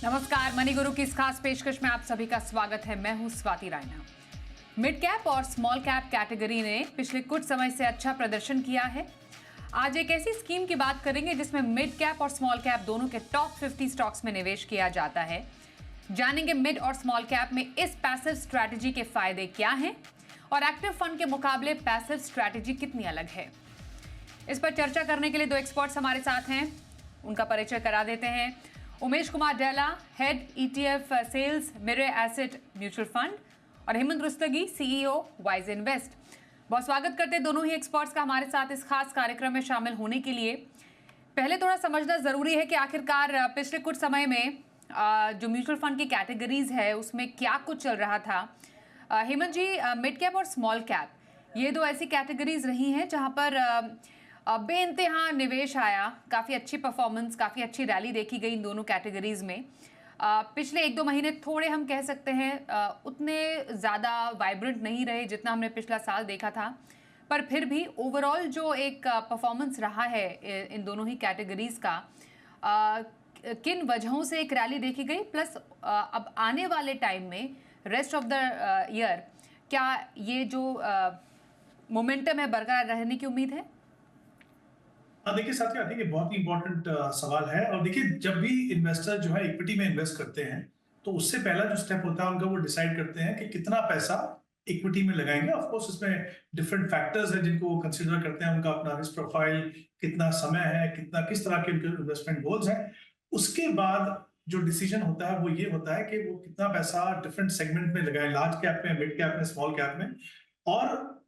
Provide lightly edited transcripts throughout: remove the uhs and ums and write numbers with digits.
नमस्कार, मनी गुरु की इस खास पेशकश में आप सभी का स्वागत है। मैं हूं स्वाति रायना। मिड कैप और स्मॉल कैप कैटेगरी ने पिछले कुछ समय से अच्छा प्रदर्शन किया है। आज एक ऐसी स्कीम की बात करेंगे जिसमें मिड कैप और स्मॉल कैप दोनों के टॉप 50 स्टॉक्स में निवेश किया जाता है। जानेंगे मिड और स्मॉल कैप में इस पैसिव स्ट्रैटेजी के फायदे क्या हैं और एक्टिव फंड के मुकाबले पैसिव स्ट्रैटेजी कितनी अलग है। इस पर चर्चा करने के लिए दो एक्सपर्ट्स हमारे साथ हैं, उनका परिचय करा देते हैं। Umesh Kumar Dela, head ETF sales Mirae asset mutual fund, और Hemant Rustagi, CEO Wise Invest. बहुत स्वागत करते हैं दोनों ही एक्सपर्ट्स का हमारे साथ इस खास कार्यक्रम में शामिल होने के लिए। पहले थोड़ा समझना जरूरी है कि आखिरकार पिछले कुछ समय में जो म्यूचुअल फंड की कैटेगरीज है उसमें क्या कुछ चल रहा था। हेमंत जी, मिड कैप और स्मॉल कैप ये दो ऐसी कैटेगरीज रही हैं जहां पर बेइंतहा निवेश आया, काफ़ी अच्छी परफॉर्मेंस, काफ़ी अच्छी रैली देखी गई इन दोनों कैटेगरीज में। पिछले 1-2 महीने थोड़े हम कह सकते हैं उतने ज़्यादा वाइब्रेंट नहीं रहे जितना हमने पिछला साल देखा था, पर फिर भी ओवरऑल जो एक परफॉर्मेंस रहा है इन दोनों ही कैटेगरीज का, किन वजहों से एक रैली देखी गई, प्लस अब आने वाले टाइम में रेस्ट ऑफ द ईयर क्या ये जो मोमेंटम है बरकरार रहने की उम्मीद है? देखिए साथियों, आई थिंक ये बहुत ही इंपॉर्टेंट सवाल है। और देखिए, जब भी इन्वेस्टर जो है इक्विटी में इन्वेस्ट करते हैं तो उससे पहला जो स्टेप होता है उनका, वो डिसाइड करते हैं कि कितना पैसा इक्विटी में लगाएंगे। ऑफ कोर्स इसमें डिफरेंट फैक्टर्स हैं जिनको वो कंसीडर करते हैं, उनका अपना रिस्क प्रोफाइल, कितना समय है, कितना किस तरह के उनके इन्वेस्टमेंट गोल्स हैं। उसके बाद जो डिसीजन होता है वो ये होता है कि वो कितना पैसा डिफरेंट सेगमेंट में लगाए, लार्ज कैप में, मिड कैप में, स्मॉल कैप में। और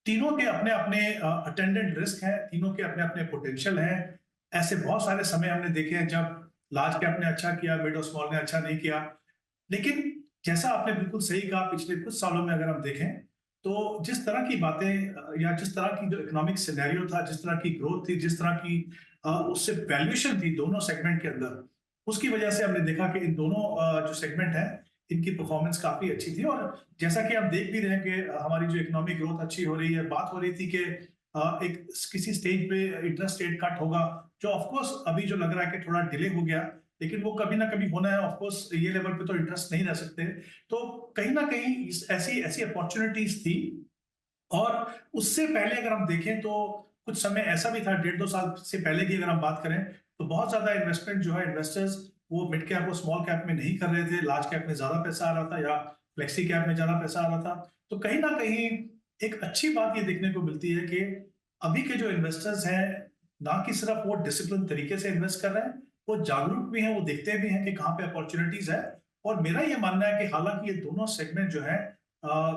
तीनों के अपने अपने अटेंडेंट रिस्क हैं, तीनों के अपने अपने पोटेंशियल हैं। ऐसे बहुत सारे समय हमने देखे हैं जब लार्ज कैप ने अच्छा किया, मिड और स्मॉल ने अच्छा नहीं किया। लेकिन जैसा आपने बिल्कुल सही कहा, पिछले कुछ सालों में अगर हम देखें तो जिस तरह की बातें या जिस तरह की जो इकोनॉमिक सिनेरियो था, जिस तरह की ग्रोथ थी, जिस तरह की उससे वैल्यूएशन थी दोनों सेगमेंट के अंदर, उसकी वजह से हमने देखा कि इन दोनों जो सेगमेंट है इनकी परफॉर्मेंस काफी अच्छी थी। और जैसा कि हम देख भी रहे हैं कि हमारी जो इकोनॉमिक ग्रोथ अच्छी हो रही है, बात हो रही थी कि एक किसी स्टेज पे इंटरेस्ट रेट कट होगा, जो ऑफकोर्स अभी जो लग रहा है कि थोड़ा डिले हो गया, लेकिन वो कभी ना कभी होना है। ऑफकोर्स ये लेवल पे तो इंटरेस्ट नहीं रह सकते। तो कहीं ना कहीं ऐसी ऐसी अपॉर्चुनिटीज थी। और उससे पहले अगर हम देखें तो कुछ समय ऐसा भी था, 1.5-2 साल से पहले की अगर हम बात करें, तो बहुत ज्यादा इन्वेस्टमेंट जो है, इन्वेस्टर्स वो मिड कैप और स्मॉल कैप में नहीं कर रहे थे। लार्ज कैप में ज्यादा पैसा आ रहा था या फ्लेक्सी कैप में ज्यादा पैसा आ रहा था। तो कहीं ना कहीं एक अच्छी बात ये देखने को मिलती है कि अभी के जो इन्वेस्टर्स हैं, ना कि सिर्फ वो डिसिप्लिन तरीके से इन्वेस्ट कर रहे हैं, वो जागरूक भी हैं, वो देखते भी हैं कि कहाँ पे अपॉर्चुनिटीज है। और मेरा ये मानना है कि हालांकि ये दोनों सेगमेंट जो है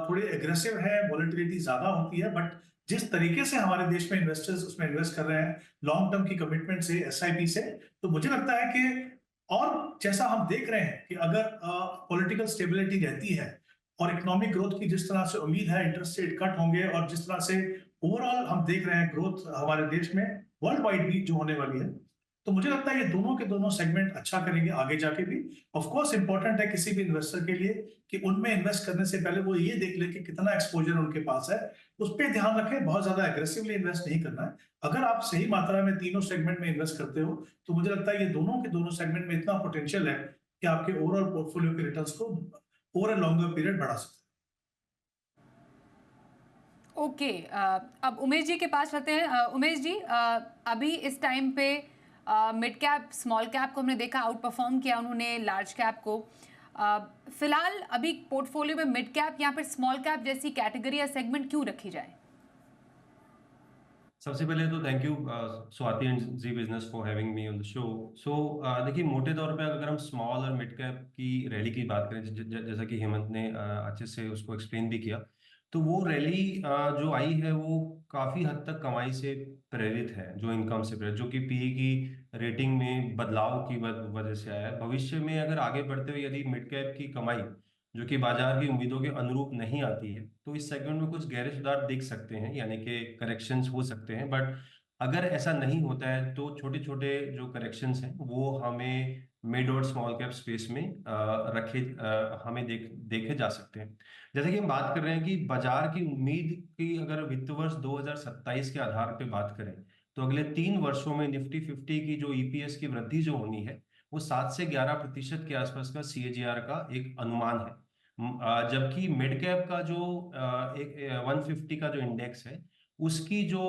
थोड़े एग्रेसिव है, वॉलेटिलिटी ज्यादा होती है, बट जिस तरीके से हमारे देश में इन्वेस्टर्स उसमें इन्वेस्ट कर रहे हैं लॉन्ग टर्म की कमिटमेंट से, SIP से, तो मुझे लगता है कि, और जैसा हम देख रहे हैं कि अगर पॉलिटिकल स्टेबिलिटी रहती है और इकोनॉमिक ग्रोथ की जिस तरह से उम्मीद है, इंटरेस्ट रेट कट होंगे, और जिस तरह से ओवरऑल हम देख रहे हैं ग्रोथ हमारे देश में वर्ल्ड वाइड भी जो होने वाली है, तो मुझे लगता है ये दोनों के दोनों सेगमेंट अच्छा करेंगे आगे जाके भी। ऑफ कोर्स इंपॉर्टेंट है किसी भी इन्वेस्टर के लिए कि उनमें इन्वेस्ट करने से पहले वो ये देख ले कि कितना एक्सपोजर उनके पास है, उस पर ध्यान रखें। बहुत ज्यादा एग्रेसिवली इन्वेस्ट नहीं करना है। अगर आप सही मात्रा में तीनों सेगमेंट में इन्वेस्ट करते हो तो मुझे लगता है ये दोनों के दोनों सेगमेंट में इतना पोटेंशियल है कि आपके ओवरऑल पोर्टफोलियो के रिटर्न्स को ओवर अ लॉन्गर पीरियड बढ़ा सकते ओके, अब उमेश जी के पास रहते हैं। उमेश जी, अभी इस टाइम पे मिड कैप स्मॉल कैप को हमने देखा आउट परफॉर्म किया उन्होंने लार्ज कैप को। फिलहाल अभी पोर्टफोलियो में मिड कैप या फिर स्मॉल कैप जैसी कैटेगरी या सेगमेंट क्यों रखी जाए? सबसे पहले तो thank you Swati and Zee business for having me on the show. So देखिए, मोटे तौर पे अगर हम स्मॉल और मिड कैप की रैली की बात करें, जैसा कि हेमंत ने अच्छे से उसको एक्सप्लेन भी किया, तो वो रैली जो आई है वो काफी हद तक कमाई से प्रेरित है, जो इनकम से प्रेरित, जो कि PE की रेटिंग में बदलाव की वजह से आया है। भविष्य में अगर आगे बढ़ते हुए यदि मिड कैप की कमाई जो कि बाजार की उम्मीदों के अनुरूप नहीं आती है, तो इस सेगमेंट में कुछ गहरे सुधार दिख सकते हैं, यानी कि करेक्शंस हो सकते हैं। बट अगर ऐसा नहीं होता है तो छोटे छोटे जो करेक्शंस हैं वो हमें मिड और स्मॉल कैप स्पेस में हमें देखे जा सकते हैं। जैसे कि हम बात कर रहे हैं कि बाजार की उम्मीद की, अगर वित्त वर्ष 2027 के आधार पे बात करें, तो अगले 3 वर्षों में निफ्टी 50 की जो EPS की वृद्धि जो होनी है वो 7 से 11% के आसपास का CAGR का एक अनुमान है। जबकि मिड कैप का जो एक 150 का जो इंडेक्स है, उसकी जो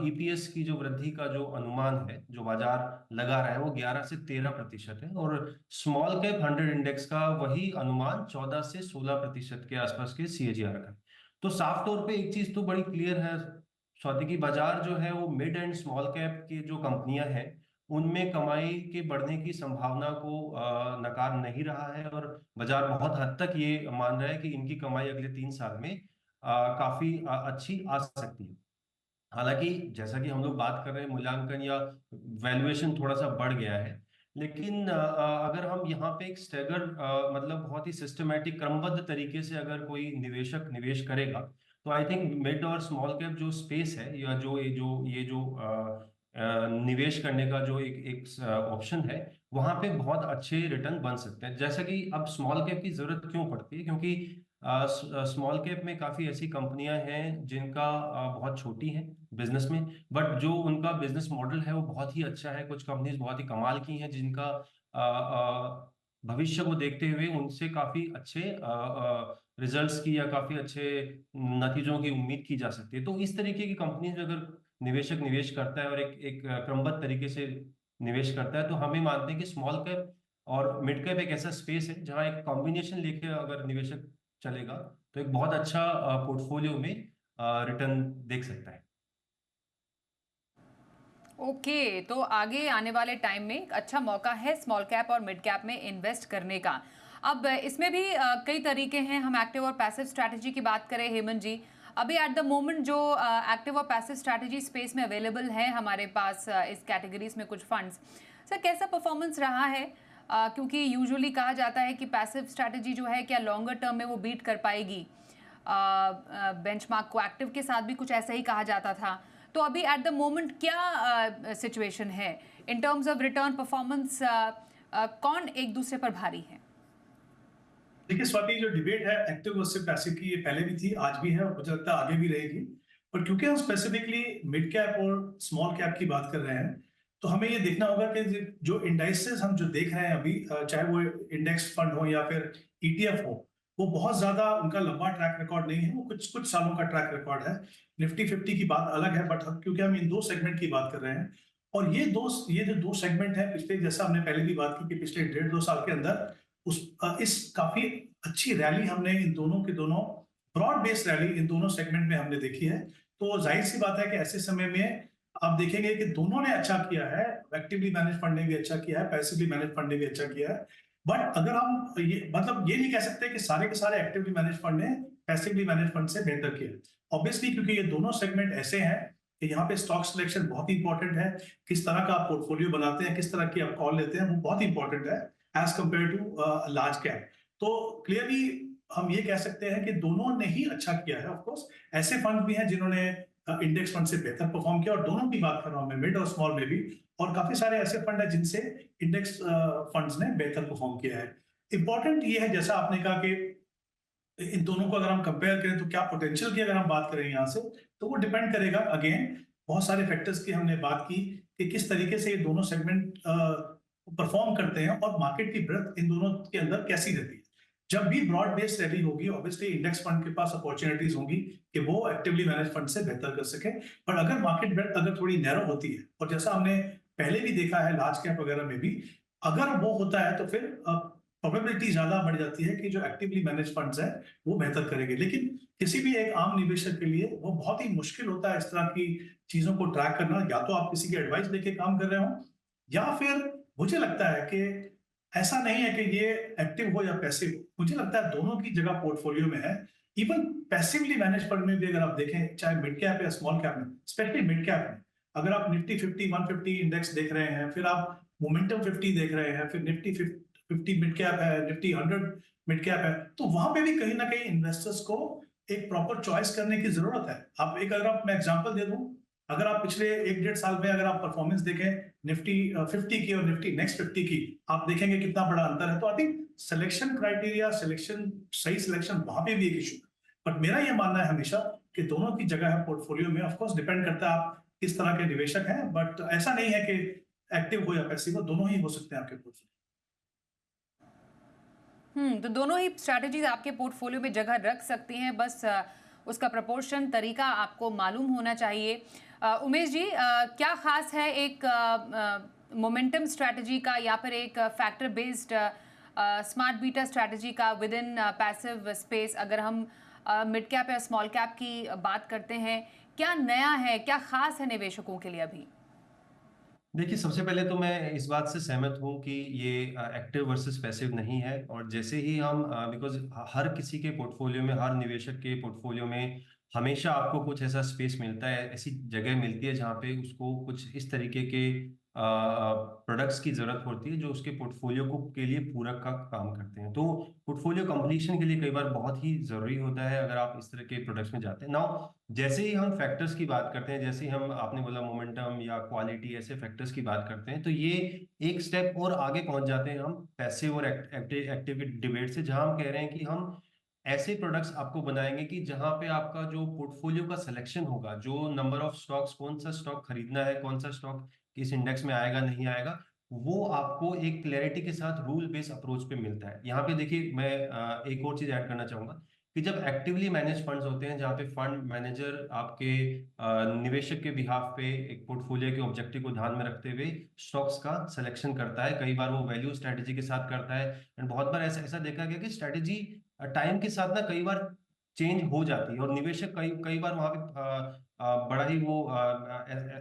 EPS की जो वृद्धि का जो अनुमान है, जो बाजार लगा रहा है, वो 11 से 13% है। और स्मॉल कैप 100 इंडेक्स का वही अनुमान 14 से 16% के आसपास के CAGR का है। तो साफ तौर पे एक चीज तो बड़ी क्लियर है स्वाति, की बाजार जो है वो मिड एंड स्मॉल कैप की जो कंपनियां हैं, उनमें कमाई के बढ़ने की संभावना को नकार नहीं रहा है। और बाजार बहुत हद तक ये मान रहा है कि इनकी कमाई अगले 3 साल में काफी अच्छी आ सकती है। हालांकि जैसा कि हम लोग बात कर रहे हैं, मूल्यांकन या वैल्यूएशन थोड़ा सा बढ़ गया है, लेकिन अगर हम यहाँ पे एक स्टेगर मतलब बहुत ही सिस्टमैटिक क्रमबद्ध तरीके से अगर कोई निवेशक निवेश करेगा, तो आई थिंक मिड और स्मॉल कैप जो स्पेस है, या जो ये जो निवेश करने का जो एक एक ऑप्शन है, वहां पे बहुत अच्छे रिटर्न बन सकते हैं। जैसा कि अब स्मॉल कैप की जरूरत क्यों पड़ती है, क्योंकि स्मॉल कैप में काफी ऐसी कंपनियां हैं जिनका बहुत छोटी हैं बिजनेस में, बट जो उनका बिजनेस मॉडल है वो बहुत ही अच्छा है। कुछ कंपनीज बहुत ही कमाल की हैं जिनका भविष्य को देखते हुए उनसे काफी अच्छे रिजल्ट्स की या काफी अच्छे नतीजों की उम्मीद की जा सकती है। तो इस तरीके की कंपनीज में अगर निवेशक निवेश करता है और एक एक क्रमबद्ध तरीके से निवेश करता है, तो हम ही मानते हैं कि स्मॉल कैप और मिड कैप एक ऐसा स्पेस है जहां एक कॉम्बिनेशन लेके अगर निवेशक चलेगा, तो एक बहुत अच्छा पोर्टफोलियो में रिटर्न देख सकता है। ओके, तो आगे आने वाले टाइम में एक अच्छा मौका है स्मॉल कैप और मिड कैप में इन्वेस्ट करने का। अब इसमें भी कई तरीके हैं। हम एक्टिव और पैसिव स्ट्रैटेजी की बात करें हेमंत जी, अभी एट द मोमेंट जो एक्टिव और पैसिव स्ट्रैटेजी स्पेस में अवेलेबल है हमारे पास इस कैटेगरीज में कुछ फंड्स, सर कैसा परफॉर्मेंस रहा है? क्योंकि यूजुअली कहा जाता है कि पैसिव स्ट्रैटेजी जो है क्या लॉन्गर टर्म में वो बीट कर पाएगी बेंचमार्क को। एक्टिव के साथ भी कुछ ऐसा ही कहा जाता था। तो अभी एट द मोमेंट क्या सिचुएशन है in terms of return performance? कौन एक दूसरे पर भारी है? देखिए स्वाति, जो डिबेट है एक्टिव वर्सेस पैसिव की, ये पहले भी थी, आज भी है और मुझे लगता है आगे भी रहेगी। पर क्योंकि हम स्पेसिफिकली मिड कैप और स्मॉल कैप की बात कर रहे हैं, तो हमें ये देखना होगा कि जो इंडाइसेस हम जो देख रहे हैं अभी, चाहे वो इंडेक्स फंड हो या फिर ETF हो, वो बहुत ज्यादा उनका लंबा ट्रैक रिकॉर्ड नहीं है, वो कुछ कुछ सालों का ट्रैक रिकॉर्ड है। निफ्टी 50 की बात अलग है, बट क्योंकि हम इन दो सेगमेंट की बात कर रहे हैं, और ये जो दो सेगमेंट है, पिछले, जैसा हमने पहले भी बात की कि पिछले 1.5-2 साल के अंदर इस काफी अच्छी रैली हमने इन दोनों के दोनों, ब्रॉड बेस्ड रैली इन दोनों सेगमेंट में हमने देखी है। तो जाहिर सी बात है कि ऐसे समय में आप देखेंगे कि दोनों ने अच्छा किया है। एक्टिवली मैनेज फंड ने भी अच्छा किया है, पैसिवली मैनेज फंड ने भी अच्छा किया है। बट अगर हम ये मतलब ये नहीं कह सकते कि सारे के सारे एक्टिवली मैनेज फंड ने पैसिवली मैनेज फंड से बेहतर किया। ऑब्वियसली, क्योंकि ये दोनों सेगमेंट ऐसे हैं कि यहाँ पे स्टॉक सिलेक्शन बहुत ही इंपॉर्टेंट है। किस तरह का आप पोर्टफोलियो बनाते हैं, किस तरह की आप कॉल लेते हैं, वो बहुत इंपॉर्टेंट है as compare to large cap. तो क्लियरली हम ये कह सकते हैं कि दोनों ने ही अच्छा किया है। ऑफ कोर्स ऐसे फंड भी हैं जिन्होंने इंडेक्स फंड से बेहतर परफॉर्म किया, और दोनों की बात कर रहा हूं मैं, मिड और स्मॉल में भी। और काफी सारे ऐसे फंड है जिनसे इंडेक्स फंड्स ने बेहतर परफॉर्म किया है। इंपॉर्टेंट ये है, जैसा आपने कहा कि इन दोनों को अगर हम कंपेयर करें तो क्या पोटेंशियल की अगर हम बात करें यहाँ से, तो वो डिपेंड करेगा अगेन बहुत सारे फैक्टर्स की हमने बात की कि किस तरीके से ये दोनों सेगमेंट परफॉर्म करते हैं और मार्केट की ब्रेथ इन दोनों के अंदर कैसी रहती है। जब भी ब्रॉड बेस्ड रैली होगी, ऑब्वियसली इंडेक्स फंड के पास अपॉर्चुनिटीज होंगी कि वो एक्टिवली मैनेज फंड से बेहतर कर सके। पर अगर मार्केट ब्रेथ अगर थोड़ी नैरो होती है, और जैसा हमने पहले भी देखा है लार्ज कैप वगैरह में भी, अगर वो होता है तो फिर प्रोबेबिलिटी ज्यादा बढ़ जाती है कि जो एक्टिवली मैनेज फंड्स है वो बेहतर करेंगे। लेकिन किसी भी एक आम निवेशक के लिए वो बहुत ही मुश्किल होता है इस तरह की चीजों को ट्रैक करना। या तो आप किसी की एडवाइस लेके काम कर रहे हो, या फिर मुझे लगता है कि ऐसा नहीं है कि ये एक्टिव हो या पैसिव, मुझे लगता है दोनों की जगह पोर्टफोलियो में है। इवन पैसिवली मैनेज फंड में भी अगर आप देखें, चाहे मिड कैप या स्मॉल कैप में, स्पेशली मिड कैप में, अगर आप निफ्टी 50 150 इंडेक्स देख रहे हैं, फिर आप मोमेंटम 50 देख रहे हैं, फिर निफ्टी 50 मिड कैप है, निफ्टी 100 मिड कैप है, तो वहां पे भी कहीं ना कहीं इन्वेस्टर्स को एक प्रॉपर चॉइस करने की जरूरत है। आप एक, अगर आप मैं एग्जांपल दे दूं, अगर आप पिछले 1-1.5 साल में अगर आप परफॉर्मेंस देखें निफ्टी 50 की और निफ्टी नेक्स्ट 50 की, आप देखेंगे कितना बड़ा अंतर है। तो I think selection criteria, selection, सही सिलेक्शन, वहां पे भी एक इशू है। बट मेरा ये मानना है हमेशा कि दोनों की जगह है पोर्टफोलियो में। ऑफकोर्स डिपेंड करता है आप किस तरह के निवेशक हैं, बट ऐसा नहीं है कि एक्टिव हो या पैसिव हो, दोनों ही हो सकते हैं आपके पोर्टफोलियो। तो दोनों ही स्ट्रैटेजीज आपके पोर्टफोलियो में जगह रख सकती हैं, बस उसका प्रपोर्शन तरीका आपको मालूम होना चाहिए। उमेश जी, क्या खास है एक मोमेंटम स्ट्रैटेजी का या फिर एक factor based smart beta strategy का विद इन पैसिव स्पेस? अगर हम मिड कैप या स्मॉल कैप की बात करते हैं, क्या नया है, क्या खास है निवेशकों के लिए अभी? देखिए, सबसे पहले तो मैं इस बात से सहमत हूँ कि ये एक्टिव वर्सेस पैसिव नहीं है। और जैसे ही हम बिकॉज हर किसी के पोर्टफोलियो में, हर निवेशक के पोर्टफोलियो में हमेशा आपको कुछ ऐसा स्पेस मिलता है, ऐसी जगह मिलती है जहाँ पे उसको कुछ इस तरीके के प्रोडक्ट्स की जरूरत होती है जो उसके पोर्टफोलियो को के लिए पूरक का काम करते हैं। तो पोर्टफोलियो कंप्लीशन के लिए कई बार बहुत ही जरूरी होता है अगर आप इस तरह के प्रोडक्ट्स में जाते हैं। नाउ जैसे ही हम फैक्टर्स की बात करते हैं, जैसे ही हम, आपने बोला मोमेंटम या क्वालिटी, ऐसे फैक्टर्स की बात करते हैं, तो ये एक स्टेप और आगे पहुंच जाते हैं हम पैसिव और एक्टिव डिबेट से, जहां हम कह रहे हैं कि हम ऐसे प्रोडक्ट्स आपको बनाएंगे कि जहां पे आपका जो पोर्टफोलियो का सिलेक्शन होगा, जो नंबर ऑफ स्टॉक्स, कौन सा स्टॉक खरीदना है, कौन सा स्टॉक किस इंडेक्स में आएगा नहीं आएगा, वो आपको एक क्लैरिटी के साथ रूल बेस्ड अप्रोच पे मिलता है। यहाँ पे देखिए, मैं एक और चीज ऐड करना चाहूंगा कि जब एक्टिवली मैनेज फंड्स होते हैं, जहाँ पे फंड मैनेजर आपके निवेशक के बिहाफ पे एक पोर्टफोलियो के ऑब्जेक्टिव को ध्यान में रखते हुए स्टॉक्स का सिलेक्शन करता है, कई बार वो वैल्यू स्ट्रेटेजी के साथ करता है। एंड बहुत बार ऐसा ऐसा देखा गया कि स्ट्रेटेजी टाइम के साथ ना कई बार चेंज हो जाती है, और निवेशक कई कई बार वहां पे बड़ा ही वो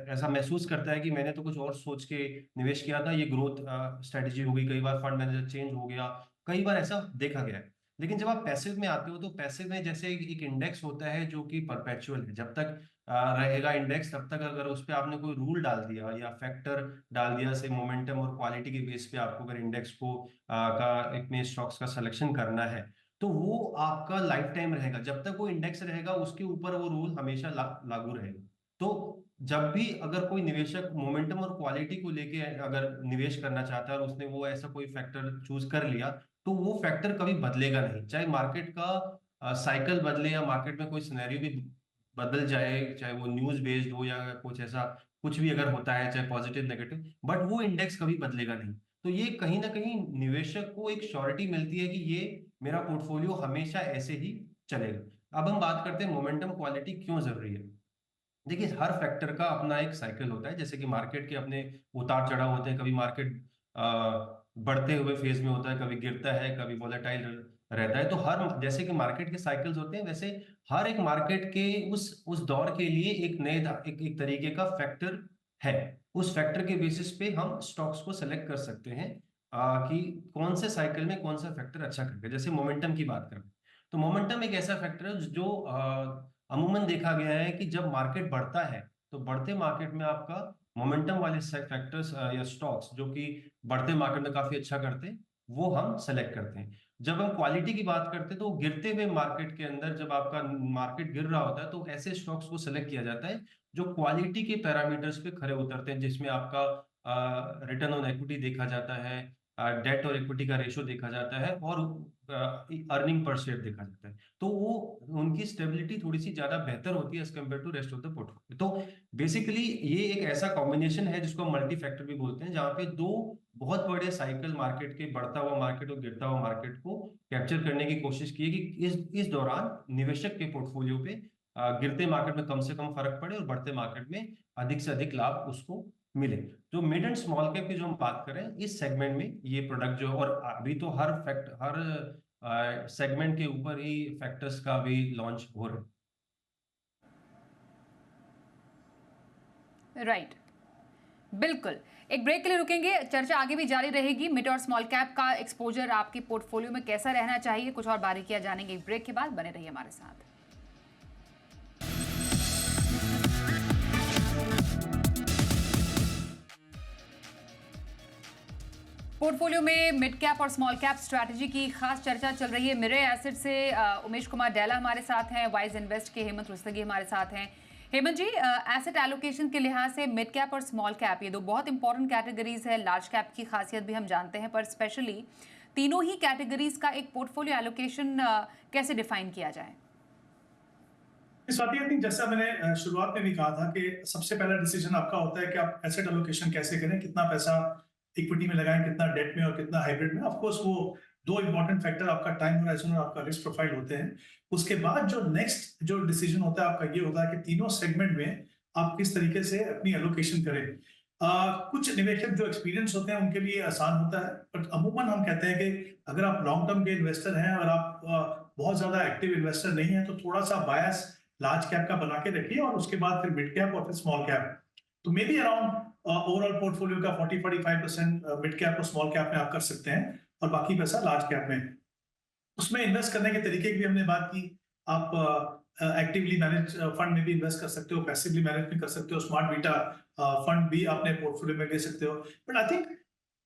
ऐसा महसूस करता है कि मैंने तो कुछ और सोच के निवेश किया था, ये ग्रोथ स्ट्रेटेजी हो गई, कई बार फंड मैनेजर चेंज हो गया, कई बार ऐसा देखा गया है। लेकिन जब आप पैसिव में आते हो, तो पैसिव में जैसे एक इंडेक्स होता है जो कि परपेचुअल है, जब तक रहेगा इंडेक्स तब तक, अगर उस पर आपने कोई रूल डाल दिया या फैक्टर डाल दिया, से मोमेंटम और क्वालिटी के बेस पे आपको अगर इंडेक्स को का इतने स्टॉक्स का सिलेक्शन करना है, तो वो आपका लाइफ टाइम रहेगा, जब तक वो इंडेक्स रहेगा उसके ऊपर वो रूल हमेशा लागू रहेगा। तो जब भी अगर कोई निवेशक मोमेंटम और क्वालिटी को लेके अगर निवेश करना चाहता है और उसने वो ऐसा कोई फैक्टर चूज कर लिया, तो वो फैक्टर कभी बदलेगा नहीं, चाहे मार्केट का साइकिल बदले या मार्केट में कोई सिनेरियो भी बदल जाए, चाहे वो न्यूज बेस्ड हो या कुछ ऐसा कुछ भी अगर होता है, चाहे पॉजिटिव नेगेटिव, बट वो इंडेक्स कभी बदलेगा नहीं। तो ये कहीं ना कहीं निवेशक को एक श्योरिटी मिलती है कि ये मेरा पोर्टफोलियो हमेशा ऐसे ही चलेगा। अब हम बात करते हैं मोमेंटम क्वालिटी क्यों जरूरी है। देखिए, हर फैक्टर का अपना एक साइकिल होता है, जैसे कि मार्केट के अपने उतार चढ़ाव होते हैं, कभी मार्केट बढ़ते हुए फेज में होता है, कभी गिरता है, कभी वॉलेटाइल रहता है। तो हर, जैसे कि मार्केट के साइकिल्स होते हैं, वैसे हर एक मार्केट के उस दौर के लिए एक नए एक तरीके का फैक्टर है। उस फैक्टर के बेसिस पे हम स्टॉक्स को सेलेक्ट कर सकते हैं कि कौन से साइकिल में कौन सा फैक्टर अच्छा करेगा। जैसे मोमेंटम की बात करें, तो मोमेंटम एक ऐसा फैक्टर है जो अमूमन देखा गया है कि जब मार्केट बढ़ता है, तो बढ़ते मार्केट में आपका मोमेंटम वाले फैक्टर्स या स्टॉक्स जो कि बढ़ते मार्केट में काफी अच्छा करते हैं, वो हम सेलेक्ट करते हैं। जब हम क्वालिटी की बात करते हैं, तो गिरते हुए मार्केट के अंदर जब आपका मार्केट गिर रहा होता है, तो ऐसे स्टॉक्स को सेलेक्ट किया जाता है जो क्वालिटी के पैरामीटर्स पे खरे उतरते हैं, जिसमें आपका रिटर्न ऑन इक्विटी देखा जाता है, डेट और इक्विटी का रेशो देखा जाता है, और अर्निंग पर शेयर देखा जाता है। तो वो उनकी स्टेबिलिटी थोड़ी सी ज्यादा बेहतर होती है as compare to rest of the portfolio. तो बेसिकली ये एक ऐसा कॉम्बिनेशन है जिसको मल्टी फैक्टर भी बोलते हैं, जहाँ पे दो बहुत बड़े साइकिल, मार्केट के बढ़ता हुआ मार्केट और गिरता हुआ मार्केट को कैप्चर करने की कोशिश की है कि इस दौरान निवेशक के पोर्टफोलियो पे गिरते मार्केट में कम से कम फर्क पड़े और बढ़ते मार्केट में अधिक से अधिक लाभ उसको मिले। जो मिड एंड स्मॉल कैप की जो हम बात करें, इस सेगमेंट में ये प्रोडक्ट जो, और अभी तो हर सेगमेंट के ऊपर ही फैक्टर्स का भी लॉन्च हो रहा है। राइट, बिल्कुल। एक ब्रेक के लिए रुकेंगे, चर्चा आगे भी जारी रहेगी। मिड और स्मॉल कैप का एक्सपोजर आपके पोर्टफोलियो में कैसा रहना चाहिए, कुछ और बारीकियां जानेंगे ब्रेक के बाद। बने रहिए हमारे साथ। पोर्टफोलियो में मिड कैप और स्मॉल कैप स्ट्रैटेजी की खास चर्चा चल रही है। मिरे एसेट से उमेश कुमार डैला हमारे साथ हैं, वाइज इन्वेस्ट के हेमंत रुस्तगी हमारे साथ हैं। हेमंत जी, एसेट एलोकेशन के लिहाज से मिड कैप और स्मॉल कैप ये दो बहुत इंपॉर्टेंट कैटेगरीज है। लार्ज कैप की खासियत भी हम जानते हैं, पर स्पेशली तीनों ही कैटेगरीज का एक पोर्टफोलियो एलोकेशन कैसे डिफाइन किया जाए? इस बात आई थिंक, जैसा मैंने शुरुआत में भी कहा था कि सबसे पहला डिसीजन आपका होता है कि आप एसेट एलोकेशन कैसे करें, कितना पैसा इक्विटी में लगाएं, कितना डेट में और कितना हाइब्रिड में। ऑफ कोर्स वो दो इंपॉर्टेंट फैक्टर आपका टाइम होराइजन और आपका रिस्क प्रोफाइल होते हैं। उसके बाद जो नेक्स्ट जो डिसीजन होता है आपका ये होता है कि तीनों सेगमेंट में आप किस तरीके से अपनी एलोकेशन करें। कुछ निवेशक जो एक्सपीरियंस होते हैं उनके लिए आसान होता है, बट अमूमन हम कहते हैं कि अगर आप लॉन्ग टर्म के इन्वेस्टर हैं और आप बहुत ज्यादा एक्टिव इन्वेस्टर नहीं है तो थोड़ा सा बायस लार्ज कैप का बना के रखिए और उसके बाद फिर मिड कैप और फिर स्मॉल कैप। तो may be around overall portfolio का 40-45% मिड कैप और स्मॉल कैप में आप कर सकते हैं और बाकी पैसा लार्ज कैप में। उसमें इन्वेस्ट करने के तरीके की भी हमने बात की। आप एक्टिवली मैनेज फंड में भी इन्वेस्ट कर सकते हो, पैसिवली मैनेज भी कर सकते हो, स्मार्ट बीटा फंड भी अपने पोर्टफोलियो में ले सकते हो। बट आई थिंक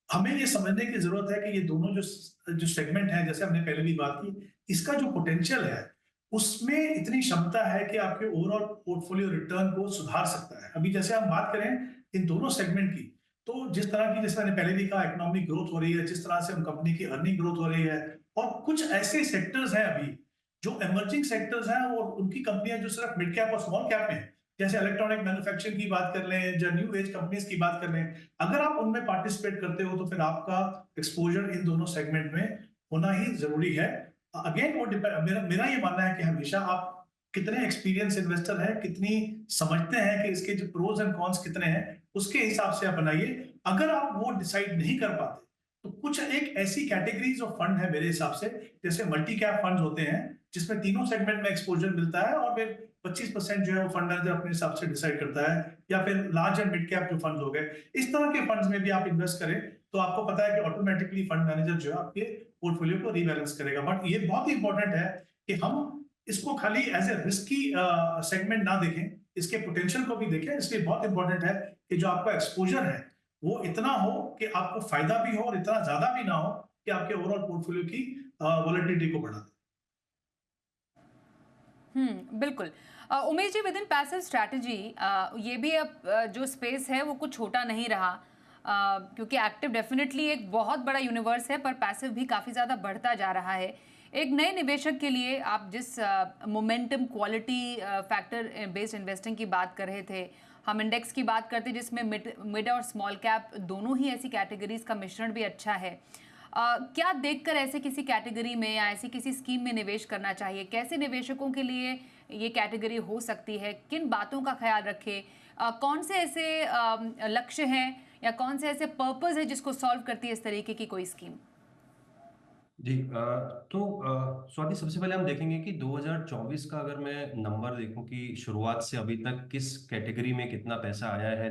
हमें ये समझने की जरूरत है कि ये दोनों जो सेगमेंट है, जैसे हमने पहले भी बात की, इसका जो पोटेंशियल है उसमें इतनी क्षमता है कि आपके ओवरऑल पोर्टफोलियो रिटर्न को सुधार सकता है। अभी जैसे हम बात करें इन दोनों सेगमेंट की, तो जिस तरह की, जैसे मैंने पहले भी कहा, इकोनॉमिक ग्रोथ हो रही है, जिस तरह से हम कंपनी की अर्निंग ग्रोथ हो रही है, और कुछ ऐसे सेक्टर्स हैं अभी जो इमर्जिंग सेक्टर्स हैं और उनकी कंपनियां जो सिर्फ मिड कैप और स्मॉल कैप में हैं, जैसे इलेक्ट्रॉनिक मैन्युफैक्चरिंग की बात कर लें, जो न्यू एज कंपनीज की बात कर लें, अगर आप उनमें पार्टिसिपेट करते हो तो फिर आपका एक्सपोजर इन दोनों सेगमेंट में होना ही जरूरी है। अगेन वो मेरा ये मानना है कि हमेशा आप कितने एक्सपीरियंस इन्वेस्टर हैं, कितनी समझते हैं कि इसके जो प्रोज एंड कॉन्स कितने हैं, उसके हिसाब से आप बनाइए। अगर आप वो डिसाइड नहीं कर पाते तो कुछ एक ऐसी कैटेगरीज ऑफ फंड है मेरे हिसाब से, जैसे मल्टी कैप फंड होते हैं जिसमें तीनों सेगमेंट में एक्सपोजर मिलता है और फिर 25% जो है वो फंड मैनेजर अपने हिसाब से डिसाइड करता है, या फिर लार्ज एंड मिड कैप जो फंड हो गए, इस तरह के फंड्स में भी आप इन्वेस्ट करें तो आपको पता है कि ऑटोमेटिकली फंड मैनेजर जो है आपके पोर्टफोलियो को रीबैलेंस करेगा। बट ये बहुत ही इंपॉर्टेंट है कि हम इसको खाली एज ए रिस्की सेगमेंट ना देखें, इसके पोटेंशियल को भी देखें। इसलिए बहुत इंपॉर्टेंट है कि जो आपका एक्सपोजर है वो इतना हो कि आपको फायदा भी हो और इतना ज्यादा भी ना हो कि आपके ओवरऑल पोर्टफोलियो की वॉलेटिलिटी को बढ़ा दे। बिल्कुल। Umesh ji, with in passive strategy ये भी अब जो स्पेस है वो कुछ छोटा नहीं रहा, क्योंकि एक्टिव डेफिनेटली एक बहुत बड़ा यूनिवर्स है, पर पैसिव भी काफ़ी ज़्यादा बढ़ता जा रहा है। एक नए निवेशक के लिए आप जिस momentum quality factor based investing की बात कर रहे थे, हम इंडेक्स की बात करते जिसमें मिड और स्मॉल कैप दोनों ही ऐसी कैटेगरीज का मिश्रण भी अच्छा है। क्या देखकर ऐसे किसी कैटेगरी में या ऐसी किसी स्कीम में निवेश करना चाहिए? कैसे निवेशकों के लिए ये कैटेगरी हो सकती है? किन बातों का ख्याल रखें? कौन से ऐसे लक्ष्य हैं या कौन से ऐसे पर्पस है जिसको सॉल्व करती है इस तरीके की कोई स्कीम? जी तो स्वाति, सबसे पहले हम देखेंगे कि 2024 का अगर मैं नंबर देखूं कि शुरुआत से अभी तक किस कैटेगरी में कितना पैसा आया है,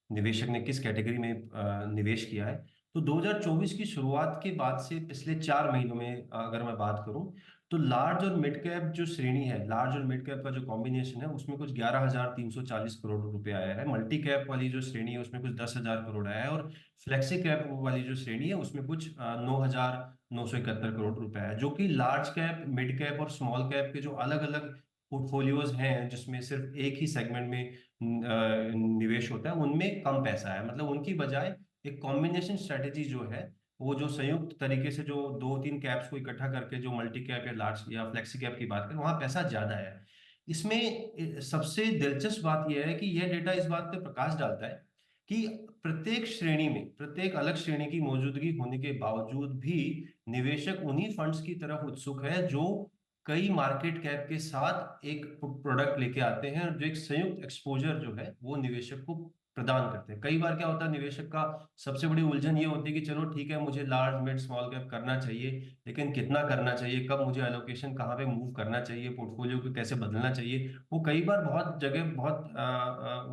निवेशक ने किस कैटेगरी में निवेश किया है, तो 2024 की शुरुआत के बाद से पिछले 4 महीनों में अगर मैं बात करूं तो लार्ज और मिड कैप जो श्रेणी है, लार्ज और मिड कैप का जो कॉम्बिनेशन है उसमें कुछ 11,340 करोड़ रुपए आया है। मल्टी कैप वाली जो श्रेणी है उसमें कुछ 10,000 करोड़ आया है, और फ्लेक्सी कैप वाली जो श्रेणी है उसमें कुछ 9,971 करोड़ रुपए है। जो कि लार्ज कैप, मिड कैप और स्मॉल कैप के जो अलग अलग पोर्टफोलियोज हैं जिसमें सिर्फ एक ही सेगमेंट में निवेश होता है, उनमें कम पैसा है। मतलब उनकी बजाय एक कॉम्बिनेशन स्ट्रेटेजी जो है, वो जो संयुक्त तरीके से जो 2-3 कैप्स को इकट्ठा करके जो मल्टी कैप या लार्ज या फ्लेक्सी कैप की बात करें, वहां पैसा ज्यादा है। इसमें सबसे दिलचस्प बात यह है कि यह डेटा इस बात पे प्रकाश डालता है कि प्रत्येक श्रेणी में, प्रत्येक अलग श्रेणी की मौजूदगी होने के बावजूद भी निवेशक उन्हीं फंड्स की तरफ उत्सुक है जो कई मार्केट कैप के साथ एक प्रोडक्ट लेके आते हैं, और जो एक संयुक्त एक्सपोजर जो है वो निवेशक को प्रदान करते हैं। कई बार क्या होता है, निवेशक का सबसे बड़ी उलझन ये होती है कि चलो ठीक है, मुझे लार्ज मिड स्मॉल कैप करना चाहिए, लेकिन कितना करना चाहिए, कब मुझे एलोकेशन कहाँ पे मूव करना चाहिए, पोर्टफोलियो को कैसे बदलना चाहिए। वो कई बार बहुत जगह, बहुत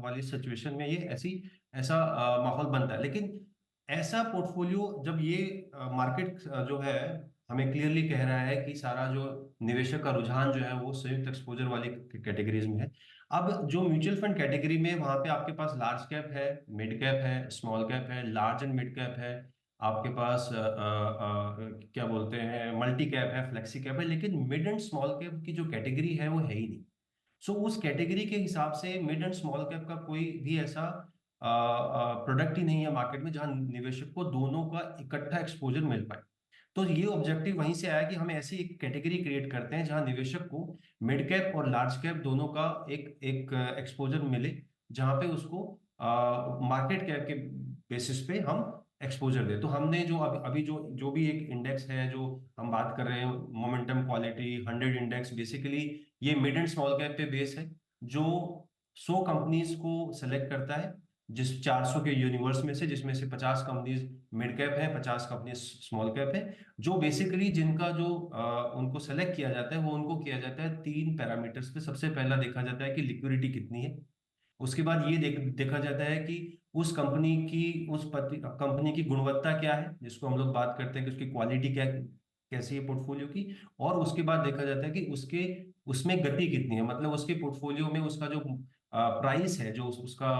वाली सिचुएशन में ये ऐसा माहौल बनता है। लेकिन ऐसा पोर्टफोलियो जब ये मार्केट जो है हमें क्लियरली कह रहा है कि सारा जो निवेशक का रुझान जो है वो संयुक्त एक्सपोजर वाली कैटेगरीज में है। अब जो म्यूचुअल फंड कैटेगरी में, वहां पे आपके पास लार्ज कैप है, मिड कैप है, स्मॉल कैप है, लार्ज एंड मिड कैप है, आपके पास क्या बोलते हैं, मल्टी कैप है, फ्लेक्सी कैप है, लेकिन मिड एंड स्मॉल कैप की जो कैटेगरी है वो है ही नहीं। सो उस कैटेगरी के हिसाब से मिड एंड स्मॉल कैप का कोई भी ऐसा प्रोडक्ट ही नहीं है मार्केट में जहां निवेशक को दोनों का इकट्ठा एक्सपोजर मिल पाए। तो ये ऑब्जेक्टिव वहीं से आया कि हम ऐसी एक कैटेगरी क्रिएट करते हैं जहां निवेशक को मिड कैप और लार्ज कैप दोनों का एक एक एक्सपोजर मिले, जहां पे उसको मार्केट कैप के बेसिस पे हम एक्सपोजर दे। तो हमने जो अभी जो भी एक इंडेक्स है जो हम बात कर रहे हैं, मोमेंटम क्वालिटी 100 इंडेक्स, बेसिकली ये मिड एंड स्मॉल कैप पे बेस है, जो 100 कंपनीज को सेलेक्ट करता है, जिस 400 के यूनिवर्स में से, जिसमें से 50 कंपनीज मिड कैप है, 50 कंपनीज स्मॉल कैप है, जो बेसिकली जिनका जो उनको सेलेक्ट किया जाता है वो उनको किया जाता है 3 पैरामीटर्स पे। सबसे पहला देखा जाता है कि लिक्विडिटी कितनी है, उसके बाद ये देखा जाता है कि उस कंपनी की कंपनी की गुणवत्ता क्या है, जिसको हम लोग बात करते हैं कि उसकी क्वालिटी क्या कैसी है पोर्टफोलियो की, और उसके बाद देखा जाता है कि उसमें गति कितनी है, मतलब उसके पोर्टफोलियो में उसका जो प्राइस है, जो उसका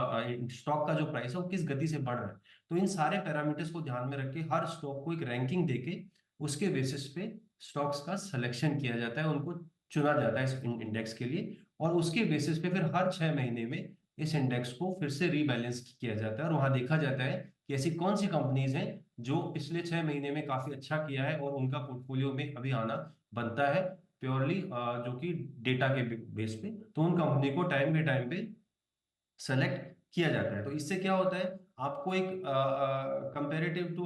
स्टॉक का जो प्राइस है वो किस गति से बढ़ रहा है। तो इन सारे पैरामीटर्स को ध्यान में रख के हर स्टॉक को एक रैंकिंग देके उसके बेसिस पे स्टॉक्स का सिलेक्शन किया जाता है, उनको चुना जाता है इस इंडेक्स के लिए, और उसके बेसिस पे फिर हर 6 महीने में इस इंडेक्स को फिर से रीबैलेंस किया जाता है, और वहां देखा जाता है कि ऐसी कौन सी कंपनीज हैं जो पिछले 6 महीने में काफी अच्छा किया है और उनका पोर्टफोलियो में अभी आना बनता है प्योरली जो कि डेटा के बेस पे। तो उन कंपनी को टाइम पे सेलेक्ट किया जाता है। तो इससे क्या होता है, आपको एक कंपेरेटिव टू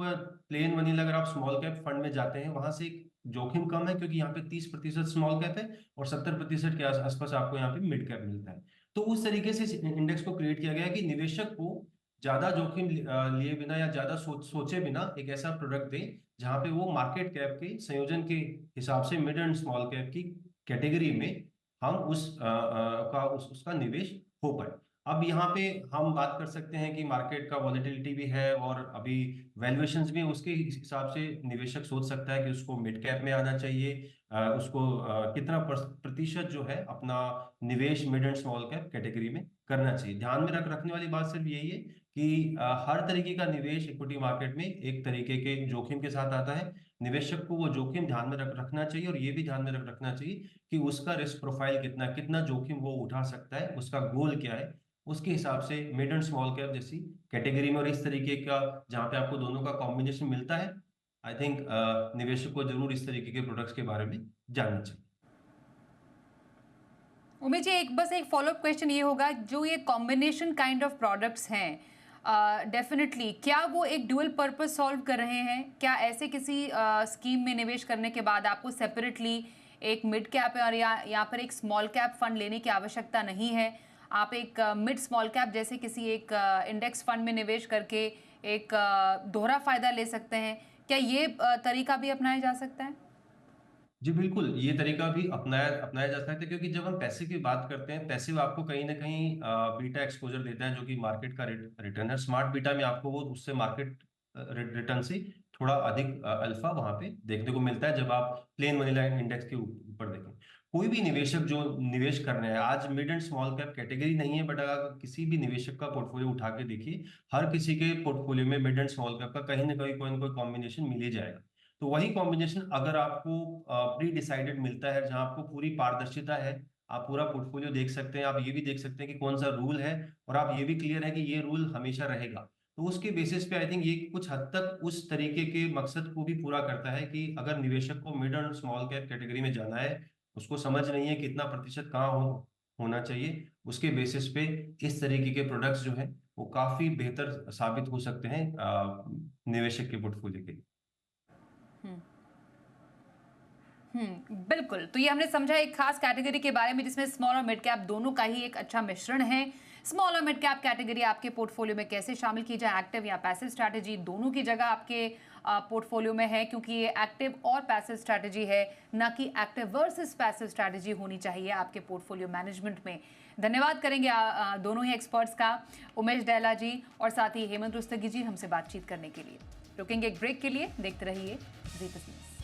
प्लेन वनीला, अगर आप स्मॉल कैप फंड में जाते हैं वहां से एक जोखिम कम है, क्योंकि यहाँ पे 30% स्मॉल कैप है और 70% के आसपास आपको यहाँ पे मिड कैप मिलता है। तो उस तरीके से इंडेक्स को क्रिएट किया गया है कि निवेशक को ज्यादा जोखिम लिए बिना या ज्यादा सोचे बिना एक ऐसा प्रोडक्ट दे जहां पे वो मार्केट कैप के संयोजन के हिसाब से मिड एंड स्मॉल कैप की कैटेगरी में हम उसका निवेश हो पाए। अब यहाँ पे हम बात कर सकते हैं कि मार्केट का वॉलेटिलिटी भी है और अभी वैल्यूएशंस भी, उसके हिसाब से निवेशक सोच सकता है कि उसको मिड कैप में आना चाहिए, उसको कितना प्रतिशत जो है अपना निवेश mid and small cap category में करना चाहिए। ध्यान में रखने वाली बात सिर्फ यही है कि हर तरीके का निवेश इक्विटी मार्केट में एक तरीके के जोखिम के साथ आता है। निवेशक को वो जोखिम ध्यान में रखना चाहिए, और ये भी ध्यान में रखना चाहिए कि उसका रिस्क प्रोफाइल कितना जोखिम वो उठा सकता है, उसका गोल क्या है, उसके हिसाब से मिड एंड स्मॉल कैप जैसी कैटेगरी में और इस तरीके का जहां पे आपको दोनों का कॉम्बिनेशन मिलता है, आई थिंक निवेशक को जरूर इस तरीके के प्रोडक्ट्स के बारे में जानना चाहिए। उमेश जी, बस एक फॉलोअप क्वेश्चन ये होगा, जो ये कॉम्बिनेशन काइंड ऑफ प्रोडक्ट्स हैं, डेफिनेटली क्या वो एक ड्यूअल पर्पस सॉल्व कर रहे हैं? क्या ऐसे किसी स्कीम में निवेश करने के बाद आपको सेपरेटली एक मिड कैप और यहाँ पर एक स्मॉल कैप फंड लेने की आवश्यकता नहीं है? आप एक मिड स्मॉल कैप जैसे किसी एक इंडेक्स फंड में निवेश करके एक दोहरा फायदा ले सकते हैं? क्या ये तरीका भी अपनाया जा सकता है? जी बिल्कुल, ये तरीका भी अपनाया जा सकता है, क्योंकि जब हम पैसे की बात करते हैं, पैसिव आपको कहीं ना कहीं बीटा एक्सपोजर देता है, जो कि मार्केट का रिटर्न है। स्मार्ट बीटा में आपको वो उससे मार्केट रिटर्न से थोड़ा अधिक अल्फा वहां पे देखने को मिलता है जब आप प्लेन वनीला इंडेक्स के ऊपर देखें। कोई भी निवेशक जो निवेश कर रहे हैं, आज mid and small cap category नहीं है, बट अगर किसी भी निवेशक का पोर्टफोलियो उठा के देखिए, हर किसी के पोर्टफोलियो में मिड एंड स्मॉल कैप का कहीं ना कहीं कोई ना कोई कॉम्बिनेशन मिल ही जाएगा। तो वही कॉम्बिनेशन अगर आपको प्री डिसाइडेड मिलता है, जहां आपको पूरी पारदर्शिता है, आप पूरा पोर्टफोलियो देख सकते हैं, आप ये भी देख सकते हैं कि कौन सा रूल है, और आप ये भी क्लियर है कि ये रूल हमेशा रहेगा, तो उसके बेसिस पे आई थिंक ये कुछ हद तक उस तरीके के मकसद को भी पूरा करता है कि अगर निवेशक को मिड और स्मॉल कैप कैटेगरी में जाना है, उसको समझ नहीं है कितना प्रतिशत कहाँ होना चाहिए, उसके बेसिस पे इस तरीके के प्रोडक्ट्स जो है वो काफी बेहतर साबित हो सकते हैं निवेशक के पोर्टफोलियो के लिए। बिल्कुल। तो ये हमने समझा एक खास कैटेगरी के बारे में जिसमें स्मॉल और मिड कैप दोनों का ही एक अच्छा मिश्रण है। स्मॉल और मिड कैप कैटेगरी आपके पोर्टफोलियो में कैसे शामिल की जाए, एक्टिव या पैसिव स्ट्रैटेजी, दोनों की जगह आपके पोर्टफोलियो में है, क्योंकि ये एक्टिव और पैसिव स्ट्रैटेजी है, ना कि एक्टिव वर्सेस पैसिव स्ट्रैटेजी होनी चाहिए आपके पोर्टफोलियो मैनेजमेंट में। धन्यवाद करेंगे दोनों ही एक्सपर्ट्स का, उमेश डेला जी और साथ ही हेमंत रुस्तगी जी, हमसे बातचीत करने के लिए। रुकेंगे एक ब्रेक के लिए, देखते रहिए जी बिजनेस।